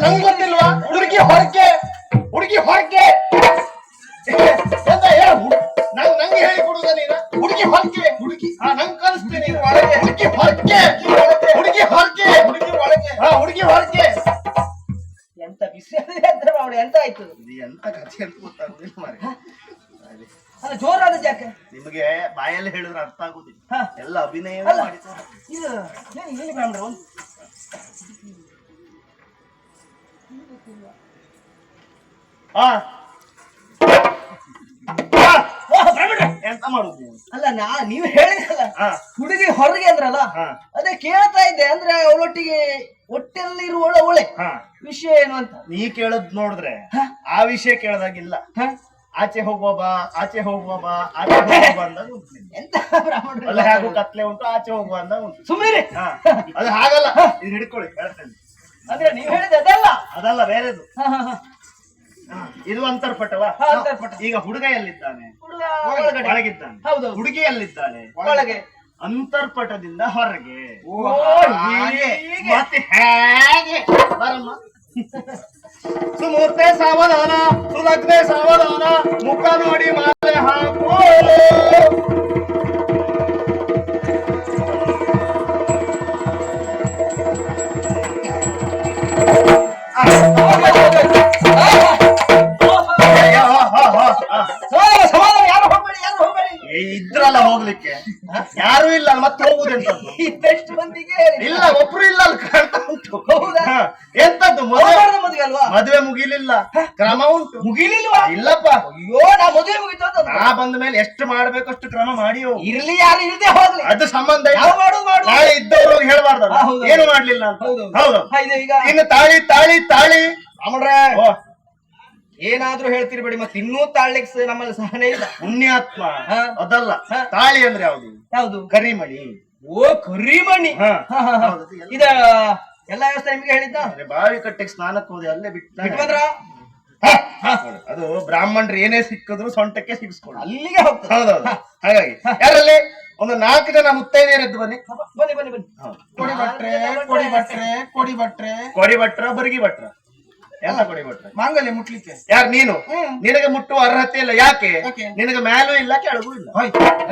ನಂಗೆ ಗೊತ್ತಿಲ್ವಾ? ಹುಡುಗಿ ಹೊರಕೆ ನಂಗೆ ಹೇಳಿ ಕೊಡುದ ನೀನ? ಹುಡುಗಿ ಹೊರಕೆ ನಂಗೆ ಕಲಿಸ್ತೀನಿ. ಹುಡುಗಿ ಹೊರಕೆ ಹುಡುಗಿ ಹೊರಕೆ ಎಂತ ವಿಷಯ ಅವಳು ಎಂತ ಆಯ್ತು? ಎಂತ ಕಥೆ ಅಂತ ಗೊತ್ತಾಗುದಿಲ್ಲ ಮಾರೆ. ಅಲ್ಲ ಜೋರಾದ ಜಾಕೆ ನಿಮಗೆ ಬಾಯಲ್ಲಿ ಹೇಳಿದ್ರೆ ಅರ್ಥ ಆಗುದಿಲ್ಲ. ಎಲ್ಲ ಅಭಿನಯ ಮಾಡಿದ್ದಾರೆ. ಇದು ಹೇಳಿ ಬ್ರಾಹ್ಮಣರು ಎಂತ ಮಾಡುದು? ಅಲ್ಲ ನೀವು ಹೇಳಿದ್ರಲ್ಲ ಹುಡುಗಿ ಹೊರಗೆ ಅಂದ್ರಲ್ಲ, ಅದೇ ಕೇಳ್ತಾ ಇದ್ದೆ. ಅಂದ್ರೆ ಅವಳೊಟ್ಟಿಗೆ ಹೊಟ್ಟೆಲ್ಲಿರುವಳ ಅವಳೆ ವಿಷಯ ಏನು ಅಂತ. ನೀ ಕೇಳದ್ ನೋಡಿದ್ರೆ ಆ ವಿಷಯ ಕೇಳದಾಗಿಲ್ಲ. ಆಚೆ ಹೋಗುವ ಬಾ ಆಚೆ ಹೋಗುವ ಅಂದಾಗ ಉಂಟು. ಎಂತ ಬ್ರಾಹ್ಮಣ ಅಲ್ಲ ಹೇಗೂ ಕತ್ಲೆ ಉಂಟು, ಆಚೆ ಹೋಗುವ ಅಂದಾಗ ಉಂಟು. ಸುಮ್ಮನೆ ಅದು ಹಾಗಲ್ಲ. ಇದು ಹಿಡ್ಕೊಳ್ಳಿ ಹೇಳ್ತೇನೆ. ಅಂದ್ರೆ ನೀವು ಹೇಳಿದ ಅದಲ್ಲ ಬೇರೆದು. ಇದು ಅಂತರ್ಪಟವ. ಈಗ ಹುಡುಗ ಎಲ್ಲಿದ್ದಾನೆ? ಒಳಗಿದ್ದಾನೆ. ಹುಡುಗಿ ಎಲ್ಲಿದ್ದಾಳೆ? ಒಳಗೆ. ಅಂತರ್ಪಟದಿಂದ ಹೊರಗೆ. ಮತ್ತೆ ಹೇಗೆ ಬರಮ್ಮ? ಸುಮೂರ್ತೆ ಸಾವಧಾನ, ಸುಲಗ್ನೆ ಸಾವಧಾನ, ಮುಖ ನೋಡಿ ಮಾಲೆ ಹಾಕು. ಇದ್ರಲ್ಲ ಹೋಗ್ಲಿಕ್ಕೆ ಯಾರು ಇಲ್ಲ, ಮತ್ತೆ ಹೋಗುದೆಂತ? ಇದ್ದಷ್ಟು ಮಂದಿಗೆ ಇಲ್ಲ, ಒಬ್ರು ಇಲ್ಲ ಅಲ್ಲಿ ಕಾಣ್ತಾ ಉಂಟು. ಎಂತದ್ದು ಮದುವೆ ಮುಗಿಲಿಲ್ಲ, ಕ್ರಮ ಉಂಟು. ಮುಗಿಲಿಲ್ವಾ? ಇಲ್ಲಪ್ಪ. ಅಯ್ಯೋ ನಾ ಮದುವೆ ಮುಗಿತು ಅಂತ ನಾ ಬಂದ ಮೇಲೆ ಎಷ್ಟು ಮಾಡ್ಬೇಕು ಅಷ್ಟು ಕ್ರಮ ಮಾಡಿ ಇರ್ಲಿ, ಯಾರು ಇರದೆ ಹೋಗ್ಲಿ, ಅದು ಸಂಬಂಧ ನಾಳೆ ಇದ್ದವರು ಹೇಳ್ಬಾರ್ದಲ್ಲ ಏನು ಮಾಡ್ಲಿಲ್ಲ ಅಂತ. ಹೌದು. ಇನ್ನು ತಾಳಿ ತಾಳಿ ತಾಳಿ ಅಮಡ್ರೆ ಏನಾದ್ರೂ ಹೇಳ್ತಿರ್ಬೇಡಿ. ಮತ್ತೆ ಇನ್ನೂ ತಾಳ್ಲಿಕ್ಕೆ ನಮ್ಮಲ್ಲಿ ಸಹನೆ ಇಲ್ಲ. ಪುಣ್ಯಾತ್ಮ ಅದಲ್ಲ. ತಾಳಿ ಅಂದ್ರೆ ಯಾವುದು? ಕರಿಮಣಿ. ಓ ಕರಿಮಣಿ. ಇದ ಎಲ್ಲ ವ್ಯವಸ್ಥೆ ನಿಮ್ಗೆ ಹೇಳಿದ್ದ? ಬಾವಿ ಕಟ್ಟೆಗೆ ಸ್ನಾನಕ್ಕೆ ಹೋದೆ, ಅಲ್ಲೇ ಬಿಟ್ಟು ಬಂದ್ರ. ಅದು ಬ್ರಾಹ್ಮಣರು ಏನೇ ಸಿಕ್ಕಿದ್ರು ಸೊಂಟಕ್ಕೆ ಸಿಗಿಸ್ಕೊಂಡು ಅಲ್ಲಿಗೆ ಹೋಗ್ತದೆ. ಹೌದೌದು. ಹಾಗಾಗಿ ಯಾರಲ್ಲಿ ಒಂದು 4 ಜನ ಮುತ್ತೈದೆಯರದ್ದು ಬನ್ನಿ. ಕೊಡಿ ಭಟ್ರ ಬರಗಿ ಭಟ್ರ ಎಲ್ಲ ಕೊಡಿ ಭಟ್ರ. ಮಾಂಗಲ್ಯ ಮುಟ್ಲಿಕ್ಕೆ ಯಾರು? ನೀನು. ನಿನಗೆ ಮುಟ್ಟುವ ಅರ್ಹತೆ ಇಲ್ಲ. ಯಾಕೆ? ನಿನಗೆ ಮೇಲೂ ಇಲ್ಲ, ಕೆಳಗೂ ಇಲ್ಲ.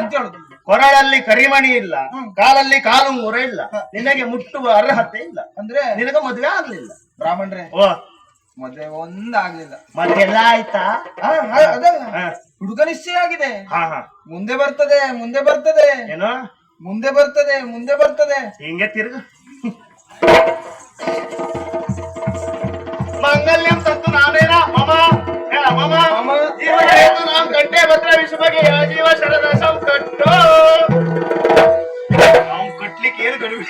ಎಂತ ಹೇಳುದು? ಕೊರಳಲ್ಲಿ ಕರಿಮಣಿ ಇಲ್ಲ, ಕಾಲಲ್ಲಿ ಕಾಲು ಮೂರ ಇಲ್ಲ, ನಿನಗೆ ಮುಟ್ಟುವ ಅರ್ಹತೆ ಇಲ್ಲ. ಅಂದ್ರೆ ನಿನಗೆ ಮದುವೆ ಆಗ್ಲಿಲ್ಲ. ಬ್ರಾಹ್ಮಣ್ರೆ ಓ ಮದುವೆ ಒಂದಾಗ್ಲಿಲ್ಲ. ಮತ್ತೆಲ್ಲ ಆಯ್ತಾ? ಹುಡುಗ ನಿಶ್ಚಯ ಆಗಿದೆ. ಮುಂದೆ ಬರ್ತದೆ ಏನೋ ಮುಂದೆ ಬರ್ತದೆ ಹಿಂಗೆ ತಿರುಗು. ಮಂಗಲ್ಯಂ ತಂತು ನಾನೇನ ಮಮ ಮಮ ಜೀವನ ನಾಮ್ ಕಂಠೆ ಭದ್ರ ವಿಶ್ವಗೆ ಜೀವ ಶರದಸಂ ಕಟ್ಟೋ. ನಾವು ಕಟ್ಲಿಕ್ಕೆ ಏನು ಗಡುವು?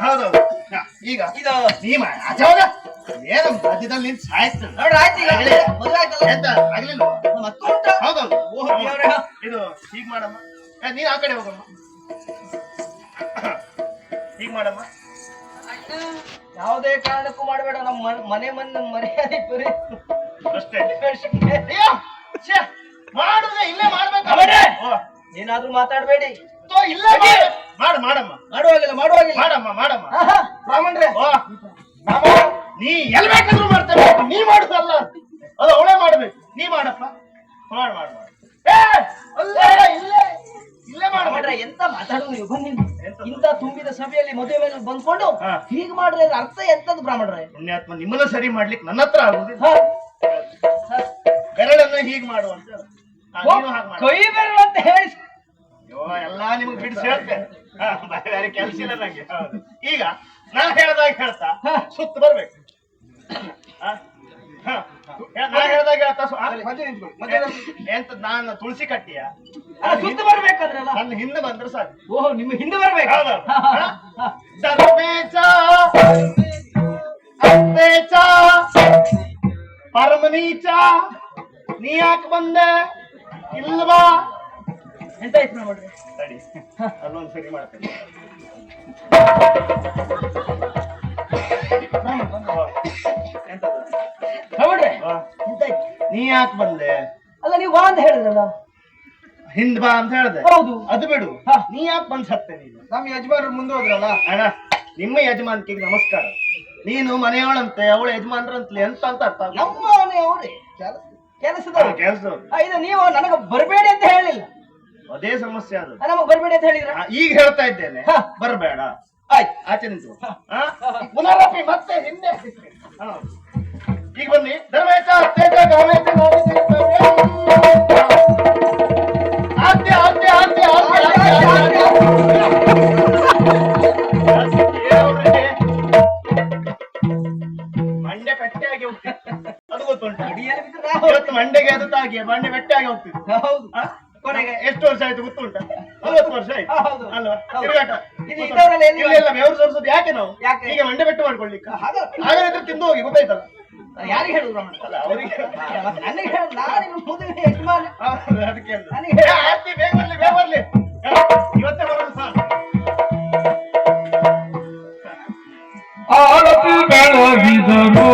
ಹೌದೌದು. ಈಗ ನೀ ಆಚೆ ಹೋಗ. ಏನು ರಾಜ್ಯದಲ್ಲಿ ನಿನ್ ಸಾಯ್ತು ನೋಡ್ರಿ. ಆಯ್ತು, ಈಗ ಮದುವೆ ಆಯ್ತಲ್ಲ ಎಂತ ಆಗ್ಲಿಲ್ಲ? ಹೌದೌದು. ಇದು ಹೀಗ್ ಮಾಡಮ್ಮ. ನೀನ್ ಆ ಕಡೆ ಹೋಗಮ್ಮ. ಹೀಗ್ ಮಾಡಮ್ಮ. ಯಾವುದೇ ಕಾರಣಕ್ಕೂ ಮಾಡಬೇಡ. ನಮ್ಮ ಮನೆ ಮರ್ಯಾದೆ ಅಷ್ಟೇ. ಮಾಡುದೇ ಇಲ್ಲೇ ಮಾಡ್ಬೇಕು. ಏನಾದ್ರೂ ಮಾತಾಡ್ಬೇಡಿ. ಇಲ್ಲ ಮಾಡಮ್ಮ. ಮಾಡುವಾಗಿಲ್ಲ. ಬ್ರಾಹ್ಮಣ್ರೆ ನೀ ಎಲ್ ಬೇಕಾದ್ರೂ ಮಾಡ್ತೇವೆ. ನೀ ಮಾಡುದಲ್ಲ, ಅದು ಅವಳೇ ಮಾಡ್ಬೇಕು. ನೀ ಮಾಡಪ್ಪ. ಇಲ್ಲೇ ಮಾಡ್ರೆ ಎಂತ ಮಾತಾಡುದು ನೀವು? ಬನ್ನಿ, ಇಂತ ತುಂಬಿದ ಸಭೆಯಲ್ಲಿ ಮದುವೆ ಮೇಲೆ ಬಂದ್ಕೊಂಡು ಹೀಗೆ ಮಾಡ್ರೆ ಅರ್ಥ ಎಂತದ್ದು ಬ್ರಾಹ್ಮಣ್ರೆ? ಪುಣ್ಯಾತ್ಮ, ನಿಮ್ಮನ್ನ ಸರಿ ಮಾಡ್ಲಿಕ್ಕೆ ನನ್ನ ಹತ್ರ ಆಗುದಿಲ್ಲ. ಬೆರಳನ್ನ ಹೀಗ್ ಮಾಡುವಂತ ಕೈ ಬೆರಳು ಅಂತ ಹೇಳಿ ಎಲ್ಲಾ ನಿಮ್ಗೆ ಬಿಡಿಸಿ ಹೇಳ್ತೇನೆ. ಬೇರೆ ಕೆಲಸ ಇಲ್ಲ ನಂಗೆ. ಈಗ ನಾ ಹೇಳ್ದಾಗ ಹೇಳ್ತಾ ಸುತ್ತ ಬರ್ಬೇಕು. ನಾ ಹೇಳ್ದಾಗ ಹೇಳ್ತಾ ಎಂತ ನಾನು ತುಳಸಿ ಕಟ್ಟಿಯ ಸುತ್ತ ಬರ್ಬೇಕಾದ್ರಲ್ಲ, ನನ್ನ ಹಿಂದೆ ಬಂದ್ರೆ ಸಾಕು. ಓಹೋ, ನಿಮ್ಮ ಹಿಂದೆ ಬರ್ಬೇಕು. ಪರಮನೀಚ ನೀ ಯಾಕೆ ಬಂದೆ? ಇಲ್ವಾ? ಎಂತ ಆಯ್ತು ನೋಡ್ರಿ. ಸರಿ, ಅಲ್ಲೊಂದು ಸರಿ ಮಾಡ್ತೇನೆ. ನೀ ಯಾಕೆ ಬಂದೆ? ಅಲ್ಲ ನೀವು ಬಾ ಅಂತ ಹೇಳಿದ್ರಲ್ಲ. ಹಿಂದ್ ಬಾ ಅಂತ ಹೇಳ್ದೆ. ಹೌದು. ಅದು ಬಿಡು. ನೀ ಯಾಕೆ ಬಂದ್ ಸತ್ತೆ? ನೀನು ನಮ್ಮ ಯಜಮಾನರು ಮುಂದೆ ಹೋದ್ರಲ್ಲ. ಅಣ್ಣ ನಿಮ್ಮ ಯಜಮಾನ್ತಿಗೆ ನಮಸ್ಕಾರ. ನೀನು ಮನೆಯವಳಂತೆ, ಅವಳು ಯಜಮಾನ್ರಂತಲೇ ಎಂತ ಅಂತ ಅರ್ಥ ಆಗುದಿಲ್ಲ. ನಮ್ಮ ಮನೆ ಅವರೇ ಕೆಲಸದವರು. ಕೆಲಸದವ್ರು. ಇದು ನೀವು ನನಗೆ ಬರಬೇಡಿ ಅಂತ ಹೇಳಿಲ್ಲ. ಅದೇ ಸಮಸ್ಯೆ ಅದು. ನಮಗ್ ಬರಬೇಡಿ ಅಂತ ಹೇಳಿದ್ರ? ಈಗ ಹೇಳ್ತಾ ಇದ್ದೇನೆ, ಬರಬೇಡ. ಆಯ್ತು, ಆಚೆ ನಿಂತು. ಪುನರಪಿ ಮತ್ತೆ ಹಿಂದೆ. ಈಗ ಬನ್ನಿ. ಧರ್ಮೇಶ ತೇಜ ಗಾಮೇಶ ಆದ್ಯ ಆದ್ಯ ಆದ್ಯ ಮಂಡೆ ಪೆಟ್ಟೆ ಆಗಿ ಹೋಗ್ತಿತ್ತು, ಅದು ಗೊತ್ತುಂಟು. ಇವತ್ತು ಮಂಡೆಗೆ ಅದು ತಾಗಿ ಮಂಡೆ ಪೆಟ್ಟೆ ಆಗಿ ಹೋಗ್ತಿತ್ತು. ಹೌದು. ಕೊನೆಗೆ ಎಷ್ಟು ವರ್ಷ ಆಯ್ತು ಗೊತ್ತುಂಟ? 40 ವರ್ಷ ಆಯ್ತು ಅಲ್ವಾ? ತಿರುಗಾಟ ಇಲ್ಲ ಬೆವರು ಸೋರಿಸೋದು ಯಾಕೆ ನಾವು? ಈಗ ಮಂಡೆ ಬೆಟ್ಟು ಮಾಡ್ಕೊಳ್ಲಿಕ್ಕ? ಹಾಗಾದ್ರೆ ತಿಂದು ಹೋಗಿ, ಗೊತ್ತಾಯ್ತಲ್ಲ? ಯಾರಿಗೆ ಹೇಳುದು? ಅಲ್ಲ ಅವರಿಗೆ ನನಗೆ ಹೇಳುದು. ನಾನು ಮೊದಲು ಯಜಮಾನ, ಅದಕ್ಕೆ ಆರ್ತಿ ಬೇಗ ಬರ್ಲಿ, ಬೇಗ ಬರ್ಲಿ. ಇವತ್ತೇ ಬರೋದು ಸರ್. ಆರತಿ ಬೆಳಗಿದರು